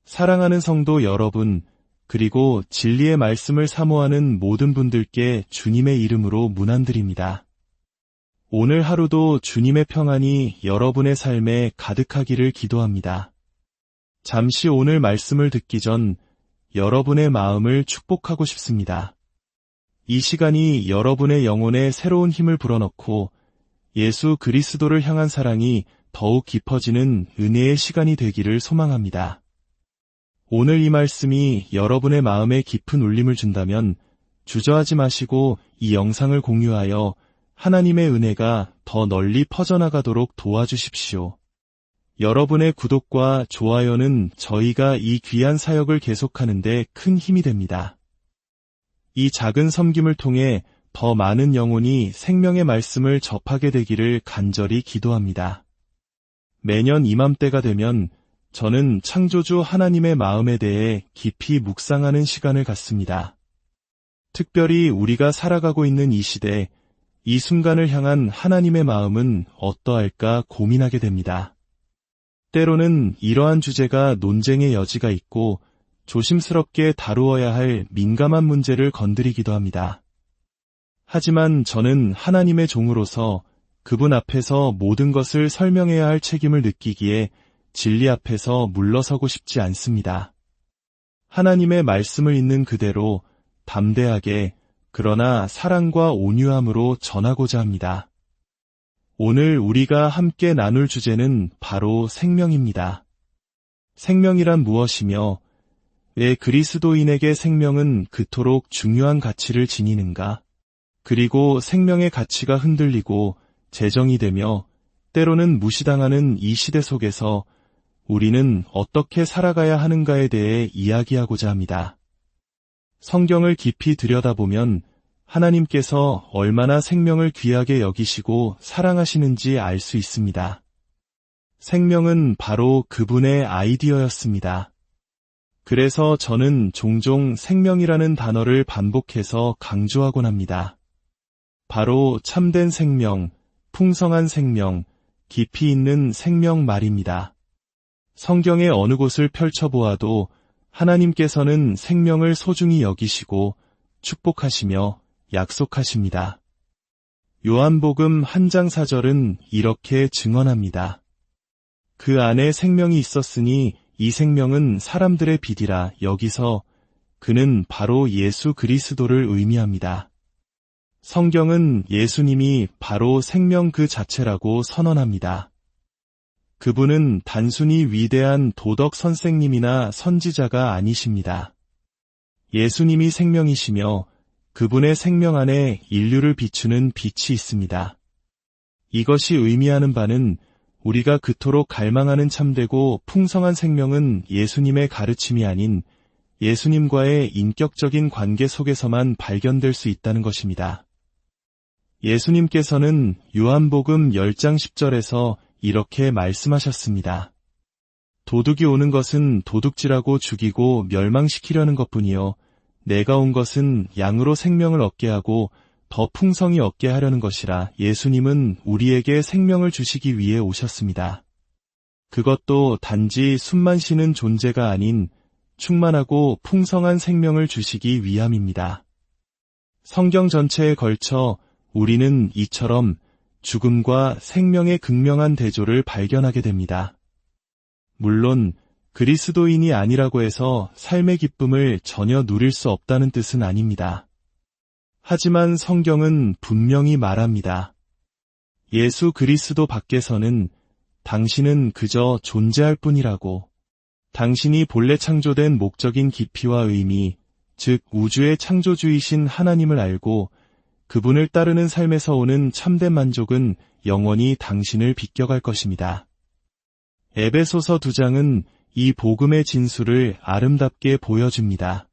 사랑하는 성도 여러분, 그리고 진리의 말씀을 사모하는 모든 분들께 주님의 이름으로 문안드립니다. 오늘 하루도 주님의 평안이 여러분의 삶에 가득하기를 기도합니다. 잠시 오늘 말씀을 듣기 전 여러분의 마음을 축복하고 싶습니다. 이 시간이 여러분의 영혼에 새로운 힘을 불어넣고 예수 그리스도를 향한 사랑이 더욱 깊어지는 은혜의 시간이 되기를 소망합니다. 오늘 이 말씀이 여러분의 마음에 깊은 울림을 준다면 주저하지 마시고 이 영상을 공유하여 하나님의 은혜가 더 널리 퍼져나가도록 도와주십시오. 여러분의 구독과 좋아요는 저희가 이 귀한 사역을 계속하는 데 큰 힘이 됩니다. 이 작은 섬김을 통해 더 많은 영혼이 생명의 말씀을 접하게 되기를 간절히 기도합니다. 매년 이맘때가 되면 저는 창조주 하나님의 마음에 대해 깊이 묵상하는 시간을 갖습니다. 특별히 우리가 살아가고 있는 이 시대, 이 순간을 향한 하나님의 마음은 어떠할까 고민하게 됩니다. 때로는 이러한 주제가 논쟁의 여지가 있고 조심스럽게 다루어야 할 민감한 문제를 건드리기도 합니다. 하지만 저는 하나님의 종으로서 그분 앞에서 모든 것을 설명해야 할 책임을 느끼기에 진리 앞에서 물러서고 싶지 않습니다. 하나님의 말씀을 있는 그대로 담대하게 그러나 사랑과 온유함으로 전하고자 합니다. 오늘 우리가 함께 나눌 주제는 바로 생명입니다. 생명이란 무엇이며 왜 그리스도인에게 생명은 그토록 중요한 가치를 지니는가? 그리고 생명의 가치가 흔들리고 재정이 되며 때로는 무시당하는 이 시대 속에서 우리는 어떻게 살아가야 하는가에 대해 이야기하고자 합니다. 성경을 깊이 들여다보면 하나님께서 얼마나 생명을 귀하게 여기시고 사랑하시는지 알 수 있습니다. 생명은 바로 그분의 아이디어였습니다. 그래서 저는 종종 생명이라는 단어를 반복해서 강조하곤 합니다. 바로 참된 생명, 풍성한 생명, 깊이 있는 생명 말입니다. 성경의 어느 곳을 펼쳐보아도 하나님께서는 생명을 소중히 여기시고 축복하시며 약속하십니다. 요한복음 1장 4절은 이렇게 증언합니다. 그 안에 생명이 있었으니 이 생명은 사람들의 빛이라. 여기서 그는 바로 예수 그리스도를 의미합니다. 성경은 예수님이 바로 생명 그 자체라고 선언합니다. 그분은 단순히 위대한 도덕 선생님이나 선지자가 아니십니다. 예수님이 생명이시며 그분의 생명 안에 인류를 비추는 빛이 있습니다. 이것이 의미하는 바는 우리가 그토록 갈망하는 참되고 풍성한 생명은 예수님의 가르침이 아닌 예수님과의 인격적인 관계 속에서만 발견될 수 있다는 것입니다. 예수님께서는 요한복음 10장 10절에서 이렇게 말씀하셨습니다. 도둑이 오는 것은 도둑질하고 죽이고 멸망시키려는 것뿐이요 내가 온 것은 양으로 생명을 얻게 하고 더 풍성히 얻게 하려는 것이라. 예수님은 우리에게 생명을 주시기 위해 오셨습니다. 그것도 단지 숨만 쉬는 존재가 아닌 충만하고 풍성한 생명을 주시기 위함입니다. 성경 전체에 걸쳐 우리는 이처럼 죽음과 생명의 극명한 대조를 발견하게 됩니다. 물론 그리스도인이 아니라고 해서 삶의 기쁨을 전혀 누릴 수 없다는 뜻은 아닙니다. 하지만 성경은 분명히 말합니다. 예수 그리스도 밖에서는 당신은 그저 존재할 뿐이라고. 당신이 본래 창조된 목적인 깊이와 의미, 즉 우주의 창조주이신 하나님을 알고 그분을 따르는 삶에서 오는 참된 만족은 영원히 당신을 비껴갈 것입니다. 에베소서 2장은 이 복음의 진수를 아름답게 보여줍니다.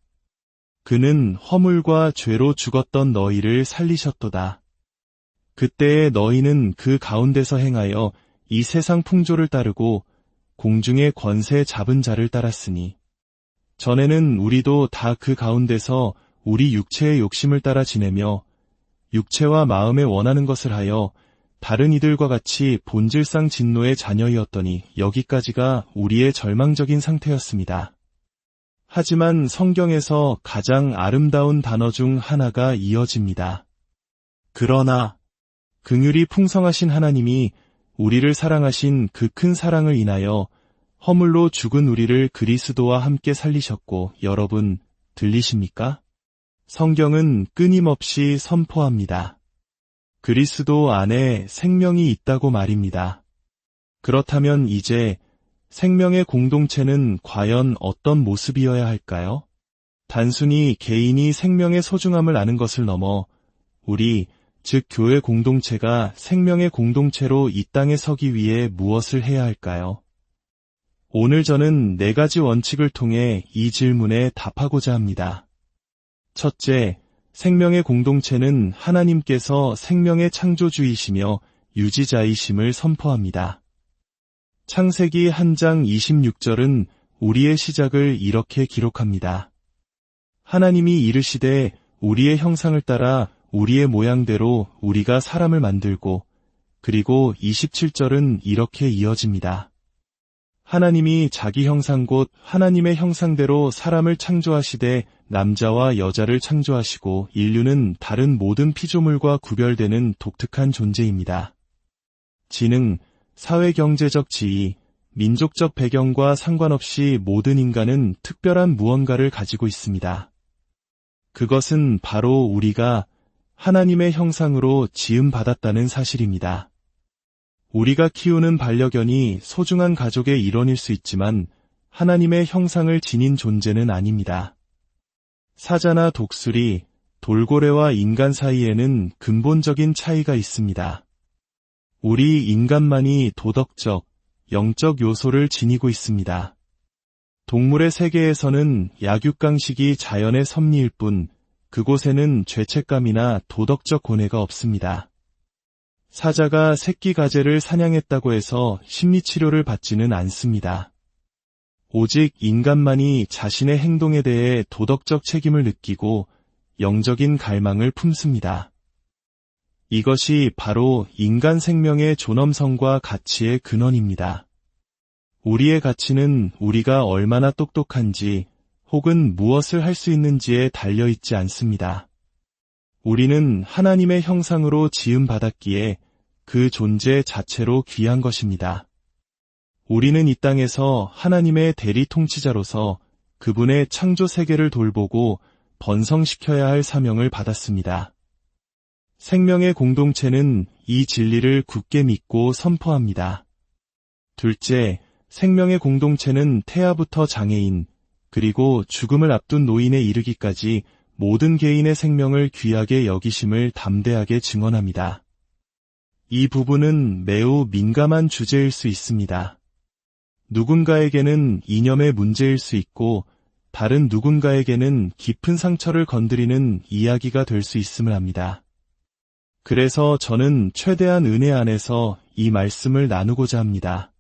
그는 허물과 죄로 죽었던 너희를 살리셨도다. 그때의 너희는 그 가운데서 행하여 이 세상 풍조를 따르고 공중의 권세 잡은 자를 따랐으니 전에는 우리도 다 그 가운데서 우리 육체의 욕심을 따라 지내며 육체와 마음에 원하는 것을 하여 다른 이들과 같이 본질상 진노의 자녀이었더니 여기까지가 우리의 절망적인 상태였습니다. 하지만 성경에서 가장 아름다운 단어 중 하나가 이어집니다. 그러나 긍휼이 풍성하신 하나님이 우리를 사랑하신 그 큰 사랑을 인하여 허물로 죽은 우리를 그리스도와 함께 살리셨고, 여러분 들리십니까? 성경은 끊임없이 선포합니다. 그리스도 안에 생명이 있다고 말입니다. 그렇다면 이제 생명의 공동체는 과연 어떤 모습이어야 할까요? 단순히 개인이 생명의 소중함을 아는 것을 넘어 우리, 즉 교회 공동체가 생명의 공동체로 이 땅에 서기 위해 무엇을 해야 할까요? 오늘 저는 4가지 원칙을 통해 이 질문에 답하고자 합니다. 첫째, 생명의 공동체는 하나님께서 생명의 창조주이시며 유지자이심을 선포합니다. 창세기 1장 26절은 우리의 시작을 이렇게 기록합니다. 하나님이 이르시되 우리의 형상을 따라 우리의 모양대로 우리가 사람을 만들고, 그리고 27절은 이렇게 이어집니다. 하나님이 자기 형상 곧 하나님의 형상대로 사람을 창조하시되 남자와 여자를 창조하시고, 인류는 다른 모든 피조물과 구별되는 독특한 존재입니다. 지능, 사회경제적 지위, 민족적 배경과 상관없이 모든 인간은 특별한 무언가를 가지고 있습니다. 그것은 바로 우리가 하나님의 형상으로 지음받았다는 사실입니다. 우리가 키우는 반려견이 소중한 가족의 일원일 수 있지만 하나님의 형상을 지닌 존재는 아닙니다. 사자나 독수리, 돌고래와 인간 사이에는 근본적인 차이가 있습니다. 우리 인간만이 도덕적, 영적 요소를 지니고 있습니다. 동물의 세계에서는 약육강식이 자연의 섭리일 뿐 그곳에는 죄책감이나 도덕적 고뇌가 없습니다. 사자가 새끼 가재를 사냥했다고 해서 심리치료를 받지는 않습니다. 오직 인간만이 자신의 행동에 대해 도덕적 책임을 느끼고 영적인 갈망을 품습니다. 이것이 바로 인간 생명의 존엄성과 가치의 근원입니다. 우리의 가치는 우리가 얼마나 똑똑한지 혹은 무엇을 할 수 있는지에 달려있지 않습니다. 우리는 하나님의 형상으로 지음받았기에 그 존재 자체로 귀한 것입니다. 우리는 이 땅에서 하나님의 대리 통치자로서 그분의 창조 세계를 돌보고 번성시켜야 할 사명을 받았습니다. 생명의 공동체는 이 진리를 굳게 믿고 선포합니다. 둘째, 생명의 공동체는 태아부터 장애인, 그리고 죽음을 앞둔 노인에 이르기까지 모든 개인의 생명을 귀하게 여기심을 담대하게 증언합니다. 이 부분은 매우 민감한 주제일 수 있습니다. 누군가에게는 이념의 문제일 수 있고 다른 누군가에게는 깊은 상처를 건드리는 이야기가 될 수 있음을 압니다. 그래서 저는 최대한 은혜 안에서 이 말씀을 나누고자 합니다.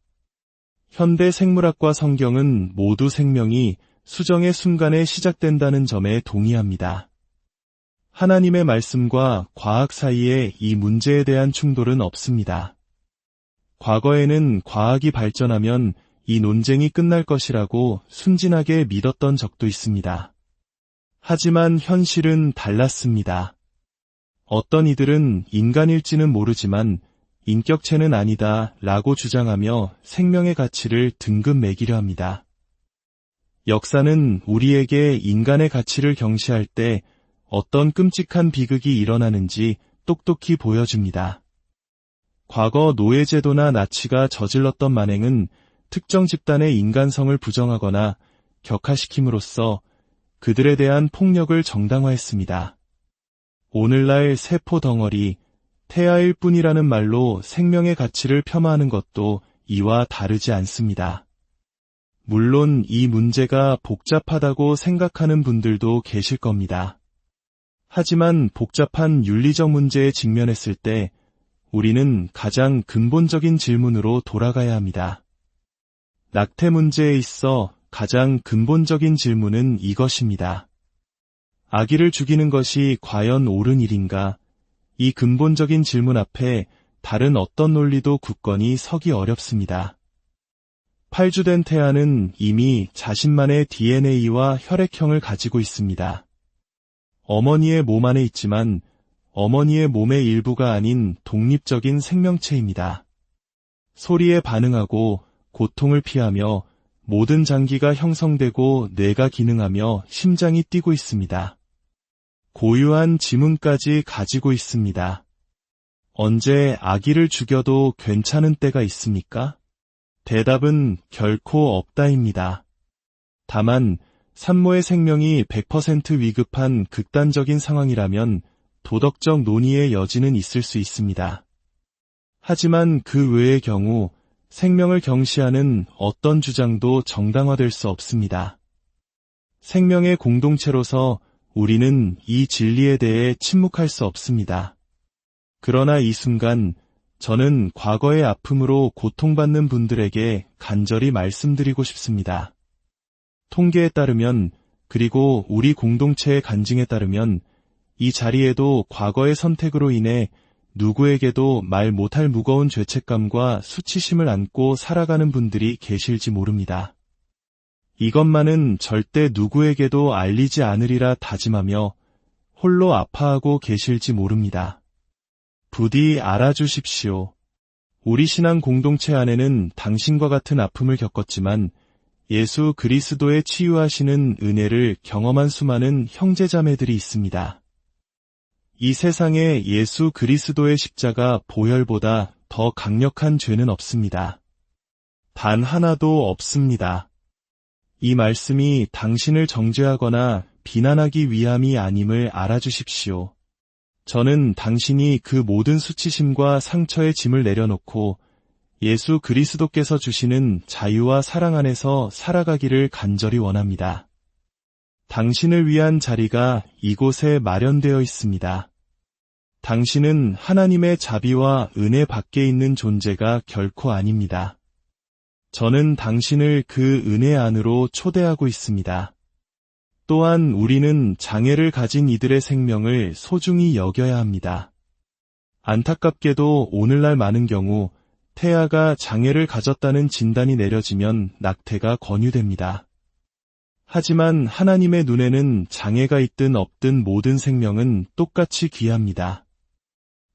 현대 생물학과 성경은 모두 생명이 수정의 순간에 시작된다는 점에 동의합니다. 하나님의 말씀과 과학 사이에 이 문제에 대한 충돌은 없습니다. 과거에는 과학이 발전하면 이 논쟁이 끝날 것이라고 순진하게 믿었던 적도 있습니다. 하지만 현실은 달랐습니다. 어떤 이들은 인간일지는 모르지만 인격체는 아니다 라고 주장하며 생명의 가치를 등급 매기려 합니다. 역사는 우리에게 인간의 가치를 경시할 때 어떤 끔찍한 비극이 일어나는지 똑똑히 보여줍니다. 과거 노예제도나 나치가 저질렀던 만행은 특정 집단의 인간성을 부정하거나 격하시킴으로써 그들에 대한 폭력을 정당화했습니다. 오늘날 세포 덩어리, 태아일 뿐이라는 말로 생명의 가치를 폄하하는 것도 이와 다르지 않습니다. 물론 이 문제가 복잡하다고 생각하는 분들도 계실 겁니다. 하지만 복잡한 윤리적 문제에 직면했을 때 우리는 가장 근본적인 질문으로 돌아가야 합니다. 낙태 문제에 있어 가장 근본적인 질문은 이것입니다. 아기를 죽이는 것이 과연 옳은 일인가? 이 근본적인 질문 앞에 다른 어떤 논리도 굳건히 서기 어렵습니다. 팔주된 태아는 이미 자신만의 DNA와 혈액형을 가지고 있습니다. 어머니의 몸 안에 있지만 어머니의 몸의 일부가 아닌 독립적인 생명체입니다. 소리에 반응하고 고통을 피하며 모든 장기가 형성되고 뇌가 기능하며 심장이 뛰고 있습니다. 고유한 지문까지 가지고 있습니다. 언제 아기를 죽여도 괜찮은 때가 있습니까? 대답은 결코 없다입니다. 다만 산모의 생명이 100% 위급한 극단적인 상황이라면 도덕적 논의의 여지는 있을 수 있습니다. 하지만 그 외의 경우 생명을 경시하는 어떤 주장도 정당화될 수 없습니다. 생명의 공동체로서 우리는 이 진리에 대해 침묵할 수 없습니다. 그러나 이 순간 저는 과거의 아픔으로 고통받는 분들에게 간절히 말씀드리고 싶습니다. 통계에 따르면, 그리고 우리 공동체의 간증에 따르면 이 자리에도 과거의 선택으로 인해 누구에게도 말 못할 무거운 죄책감과 수치심을 안고 살아가는 분들이 계실지 모릅니다. 이것만은 절대 누구에게도 알리지 않으리라 다짐하며 홀로 아파하고 계실지 모릅니다. 부디 알아주십시오. 우리 신앙 공동체 안에는 당신과 같은 아픔을 겪었지만 예수 그리스도의 치유하시는 은혜를 경험한 수많은 형제자매들이 있습니다. 이 세상에 예수 그리스도의 십자가 보혈보다 더 강력한 죄는 없습니다. 단 하나도 없습니다. 이 말씀이 당신을 정죄하거나 비난하기 위함이 아님을 알아주십시오. 저는 당신이 그 모든 수치심과 상처의 짐을 내려놓고 예수 그리스도께서 주시는 자유와 사랑 안에서 살아가기를 간절히 원합니다. 당신을 위한 자리가 이곳에 마련되어 있습니다. 당신은 하나님의 자비와 은혜 밖에 있는 존재가 결코 아닙니다. 저는 당신을 그 은혜 안으로 초대하고 있습니다. 또한 우리는 장애를 가진 이들의 생명을 소중히 여겨야 합니다. 안타깝게도 오늘날 많은 경우 태아가 장애를 가졌다는 진단이 내려지면 낙태가 권유됩니다. 하지만 하나님의 눈에는 장애가 있든 없든 모든 생명은 똑같이 귀합니다.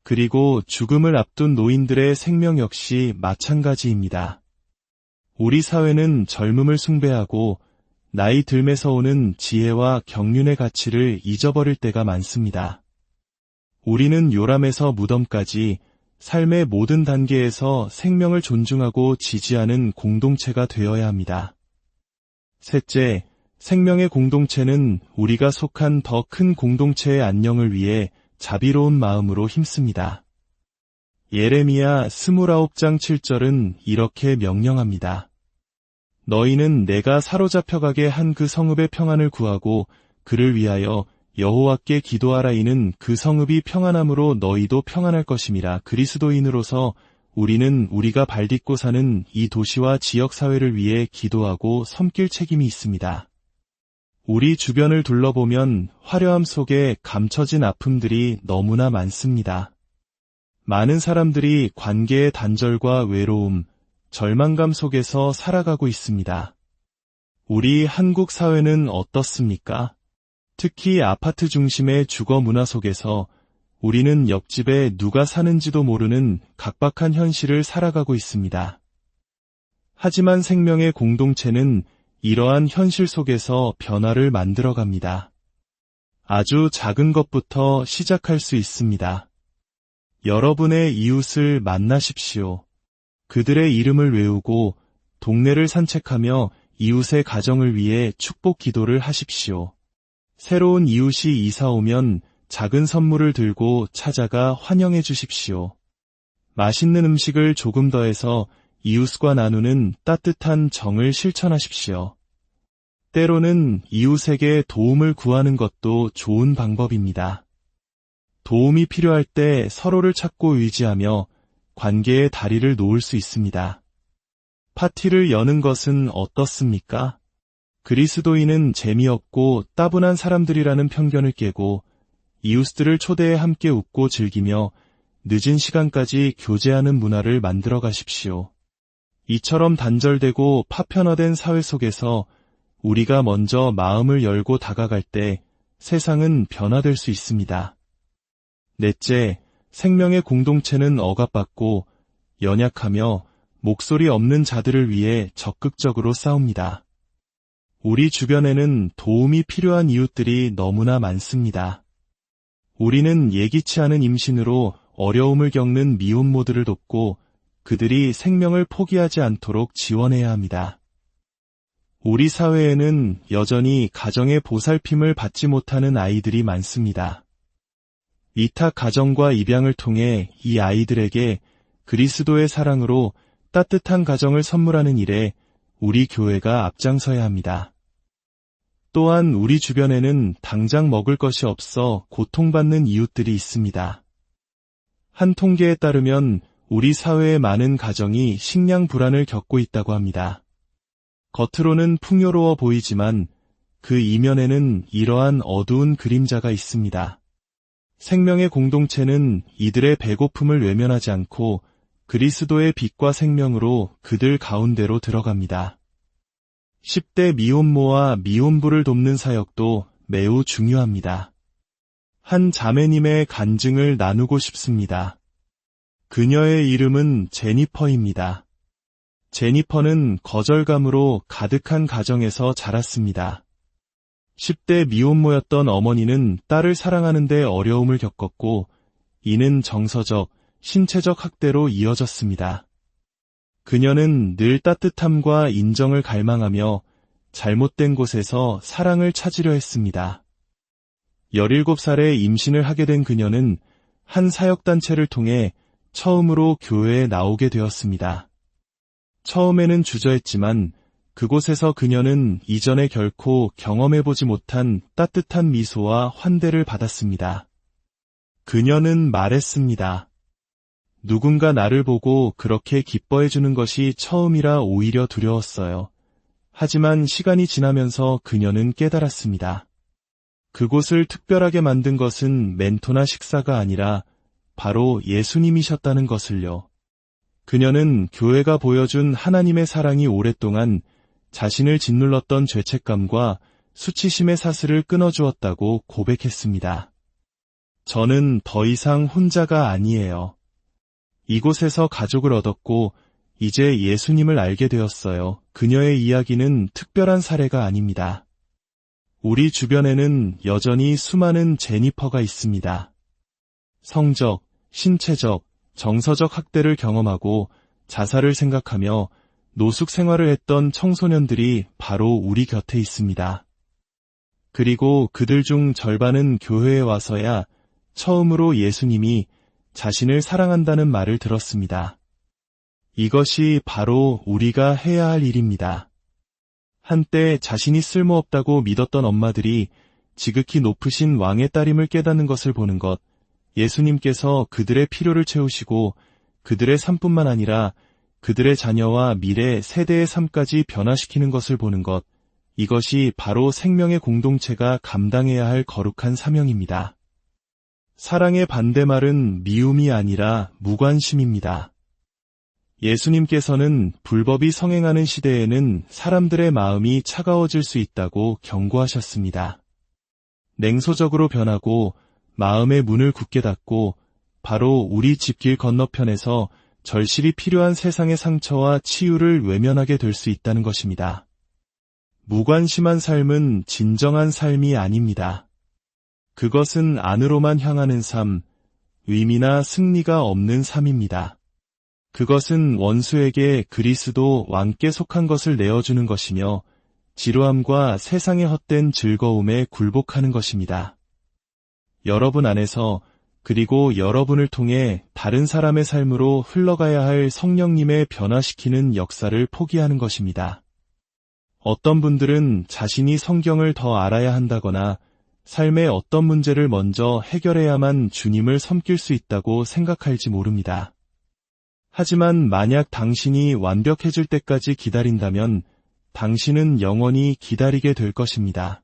그리고 죽음을 앞둔 노인들의 생명 역시 마찬가지입니다. 우리 사회는 젊음을 숭배하고 나이 들면서 오는 지혜와 경륜의 가치를 잊어버릴 때가 많습니다. 우리는 요람에서 무덤까지 삶의 모든 단계에서 생명을 존중하고 지지하는 공동체가 되어야 합니다. 셋째, 생명의 공동체는 우리가 속한 더 큰 공동체의 안녕을 위해 자비로운 마음으로 힘씁니다. 예레미야 29장 7절은 이렇게 명령합니다. 너희는 내가 사로잡혀가게 한 그 성읍의 평안을 구하고 그를 위하여 여호와께 기도하라. 이는 그 성읍이 평안함으로 너희도 평안할 것임이라. 그리스도인으로서 우리는 우리가 발딛고 사는 이 도시와 지역사회를 위해 기도하고 섬길 책임이 있습니다. 우리 주변을 둘러보면 화려함 속에 감춰진 아픔들이 너무나 많습니다. 많은 사람들이 관계의 단절과 외로움, 절망감 속에서 살아가고 있습니다. 우리 한국 사회는 어떻습니까? 특히 아파트 중심의 주거 문화 속에서 우리는 옆집에 누가 사는지도 모르는 각박한 현실을 살아가고 있습니다. 하지만 생명의 공동체는 이러한 현실 속에서 변화를 만들어갑니다. 아주 작은 것부터 시작할 수 있습니다. 여러분의 이웃을 만나십시오. 그들의 이름을 외우고 동네를 산책하며 이웃의 가정을 위해 축복 기도를 하십시오. 새로운 이웃이 이사 오면 작은 선물을 들고 찾아가 환영해 주십시오. 맛있는 음식을 조금 더해서 이웃과 나누는 따뜻한 정을 실천하십시오. 때로는 이웃에게 도움을 구하는 것도 좋은 방법입니다. 도움이 필요할 때 서로를 찾고 의지하며 관계의 다리를 놓을 수 있습니다. 파티를 여는 것은 어떻습니까? 그리스도인은 재미없고 따분한 사람들이라는 편견을 깨고 이웃들을 초대해 함께 웃고 즐기며 늦은 시간까지 교제하는 문화를 만들어 가십시오. 이처럼 단절되고 파편화된 사회 속에서 우리가 먼저 마음을 열고 다가갈 때 세상은 변화될 수 있습니다. 넷째, 생명의 공동체는 억압받고 연약하며 목소리 없는 자들을 위해 적극적으로 싸웁니다. 우리 주변에는 도움이 필요한 이웃들이 너무나 많습니다. 우리는 예기치 않은 임신으로 어려움을 겪는 미혼모들을 돕고 그들이 생명을 포기하지 않도록 지원해야 합니다. 우리 사회에는 여전히 가정의 보살핌을 받지 못하는 아이들이 많습니다. 이탁 가정과 입양을 통해 이 아이들에게 그리스도의 사랑으로 따뜻한 가정을 선물하는 일에 우리 교회가 앞장서야 합니다. 또한 우리 주변에는 당장 먹을 것이 없어 고통받는 이웃들이 있습니다. 한 통계에 따르면 우리 사회의 많은 가정이 식량 불안을 겪고 있다고 합니다. 겉으로는 풍요로워 보이지만 그 이면에는 이러한 어두운 그림자가 있습니다. 생명의 공동체는 이들의 배고픔을 외면하지 않고 그리스도의 빛과 생명으로 그들 가운데로 들어갑니다. 10대 미혼모와 미혼부를 돕는 사역도 매우 중요합니다. 한 자매님의 간증을 나누고 싶습니다. 그녀의 이름은 제니퍼입니다. 제니퍼는 거절감으로 가득한 가정에서 자랐습니다. 10대 미혼모였던 어머니는 딸을 사랑하는 데 어려움을 겪었고 이는 정서적, 신체적 학대로 이어졌습니다. 그녀는 늘 따뜻함과 인정을 갈망하며 잘못된 곳에서 사랑을 찾으려 했습니다. 17살에 임신을 하게 된 그녀는 한 사역단체를 통해 처음으로 교회에 나오게 되었습니다. 처음에는 주저했지만 그곳에서 그녀는 이전에 결코 경험해보지 못한 따뜻한 미소와 환대를 받았습니다. 그녀는 말했습니다. 누군가 나를 보고 그렇게 기뻐해주는 것이 처음이라 오히려 두려웠어요. 하지만 시간이 지나면서 그녀는 깨달았습니다. 그곳을 특별하게 만든 것은 멘토나 식사가 아니라 바로 예수님이셨다는 것을요. 그녀는 교회가 보여준 하나님의 사랑이 오랫동안 자신을 짓눌렀던 죄책감과 수치심의 사슬을 끊어주었다고 고백했습니다. 저는 더 이상 혼자가 아니에요. 이곳에서 가족을 얻었고 이제 예수님을 알게 되었어요. 그녀의 이야기는 특별한 사례가 아닙니다. 우리 주변에는 여전히 수많은 제니퍼가 있습니다. 성적, 신체적, 정서적 학대를 경험하고 자살을 생각하며 노숙 생활을 했던 청소년들이 바로 우리 곁에 있습니다. 그리고 그들 중 절반은 교회에 와서야 처음으로 예수님이 자신을 사랑한다는 말을 들었습니다. 이것이 바로 우리가 해야 할 일입니다. 한때 자신이 쓸모없다고 믿었던 엄마들이 지극히 높으신 왕의 딸임을 깨닫는 것을 보는 것, 예수님께서 그들의 필요를 채우시고 그들의 삶뿐만 아니라 그들의 자녀와 미래 세대의 삶까지 변화시키는 것을 보는 것, 이것이 바로 생명의 공동체가 감당해야 할 거룩한 사명입니다. 사랑의 반대말은 미움이 아니라 무관심입니다. 예수님께서는 불법이 성행하는 시대에는 사람들의 마음이 차가워질 수 있다고 경고하셨습니다. 냉소적으로 변하고 마음의 문을 굳게 닫고 바로 우리 집길 건너편에서 절실히 필요한 세상의 상처와 치유를 외면하게 될 수 있다는 것입니다. 무관심한 삶은 진정한 삶이 아닙니다. 그것은 안으로만 향하는 삶, 의미나 승리가 없는 삶입니다. 그것은 원수에게 그리스도 왕께 속한 것을 내어주는 것이며 지루함과 세상의 헛된 즐거움에 굴복하는 것입니다. 여러분 안에서 그리고 여러분을 통해 다른 사람의 삶으로 흘러가야 할 성령님의 변화시키는 역사를 포기하는 것입니다. 어떤 분들은 자신이 성경을 더 알아야 한다거나 삶의 어떤 문제를 먼저 해결해야만 주님을 섬길 수 있다고 생각할지 모릅니다. 하지만 만약 당신이 완벽해질 때까지 기다린다면 당신은 영원히 기다리게 될 것입니다.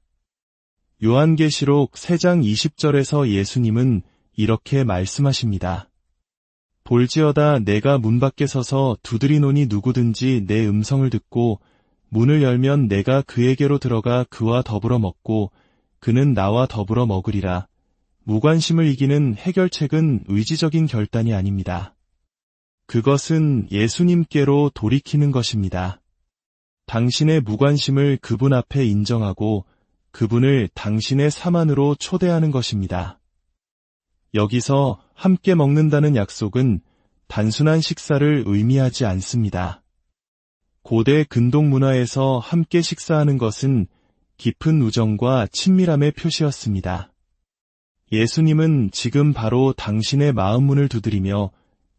요한계시록 3장 20절에서 예수님은 이렇게 말씀하십니다. 볼지어다 내가 문 밖에 서서 두드리노니 누구든지 내 음성을 듣고 문을 열면 내가 그에게로 들어가 그와 더불어 먹고 그는 나와 더불어 먹으리라. 무관심을 이기는 해결책은 의지적인 결단이 아닙니다. 그것은 예수님께로 돌이키는 것입니다. 당신의 무관심을 그분 앞에 인정하고 그분을 당신의 삶 안으로 초대하는 것입니다. 여기서 함께 먹는다는 약속은 단순한 식사를 의미하지 않습니다. 고대 근동 문화에서 함께 식사하는 것은 깊은 우정과 친밀함의 표시였습니다. 예수님은 지금 바로 당신의 마음 문을 두드리며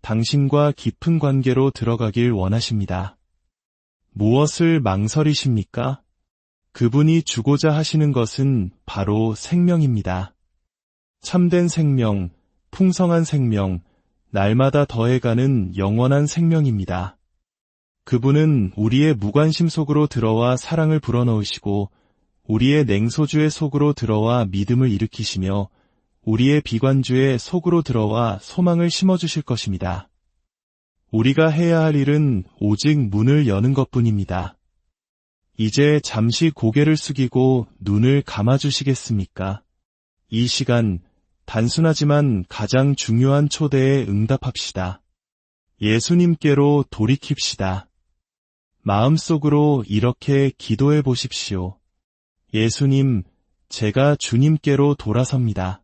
당신과 깊은 관계로 들어가길 원하십니다. 무엇을 망설이십니까? 그분이 주고자 하시는 것은 바로 생명입니다. 참된 생명, 풍성한 생명, 날마다 더해가는 영원한 생명입니다. 그분은 우리의 무관심 속으로 들어와 사랑을 불어넣으시고 우리의 냉소주의 속으로 들어와 믿음을 일으키시며 우리의 비관주의 속으로 들어와 소망을 심어주실 것입니다. 우리가 해야 할 일은 오직 문을 여는 것뿐입니다. 이제 잠시 고개를 숙이고 눈을 감아주시겠습니까? 이 시간 단순하지만 가장 중요한 초대에 응답합시다. 예수님께로 돌이킵시다. 마음속으로 이렇게 기도해 보십시오. 예수님, 제가 주님께로 돌아섭니다.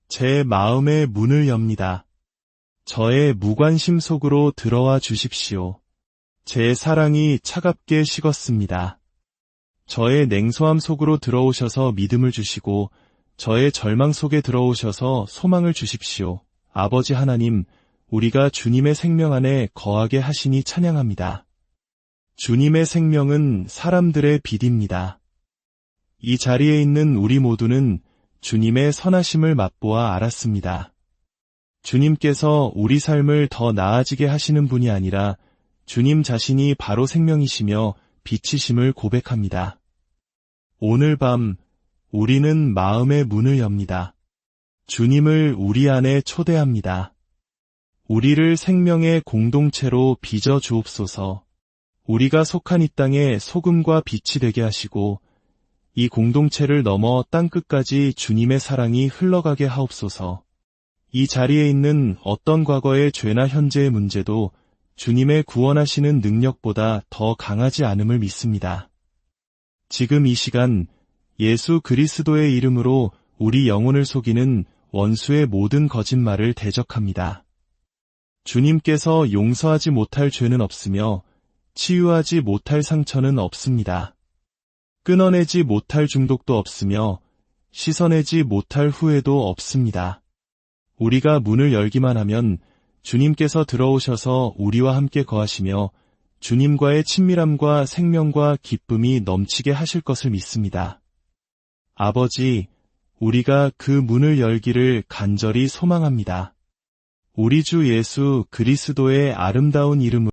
제 마음의 문을 엽니다. 저의 무관심 속으로 들어와 주십시오. 제 사랑이 차갑게 식었습니다. 저의 냉소함 속으로 들어오셔서 믿음을 주시고 저의 절망 속에 들어오셔서 소망을 주십시오. 아버지 하나님, 우리가 주님의 생명 안에 거하게 하시니 찬양합니다. 주님의 생명은 사람들의 빛입니다. 이 자리에 있는 우리 모두는 주님의 선하심을 맛보아 알았습니다. 주님께서 우리 삶을 더 나아지게 하시는 분이 아니라 주님 자신이 바로 생명이시며 빛이심을 고백합니다. 오늘 밤 우리는 마음의 문을 엽니다. 주님을 우리 안에 초대합니다. 우리를 생명의 공동체로 빚어 주옵소서. 우리가 속한 이 땅에 소금과 빛이 되게 하시고 이 공동체를 넘어 땅끝까지 주님의 사랑이 흘러가게 하옵소서. 이 자리에 있는 어떤 과거의 죄나 현재의 문제도 주님의 구원하시는 능력보다 더 강하지 않음을 믿습니다. 지금 이 시간 예수 그리스도의 이름으로 우리 영혼을 속이는 원수의 모든 거짓말을 대적합니다. 주님께서 용서하지 못할 죄는 없으며 치유하지 못할 상처는 없습니다. 끊어내지 못할 중독도 없으며 씻어내지 못할 후회도 없습니다. 우리가 문을 열기만 하면 주님께서 들어오셔서 우리와 함께 거하시며 주님과의 친밀함과 생명과 기쁨이 넘치게 하실 것을 믿습니다. 아버지, 우리가 그 문을 열기를 간절히 소망합니다. 우리 주 예수 그리스도의 아름다운 이름으로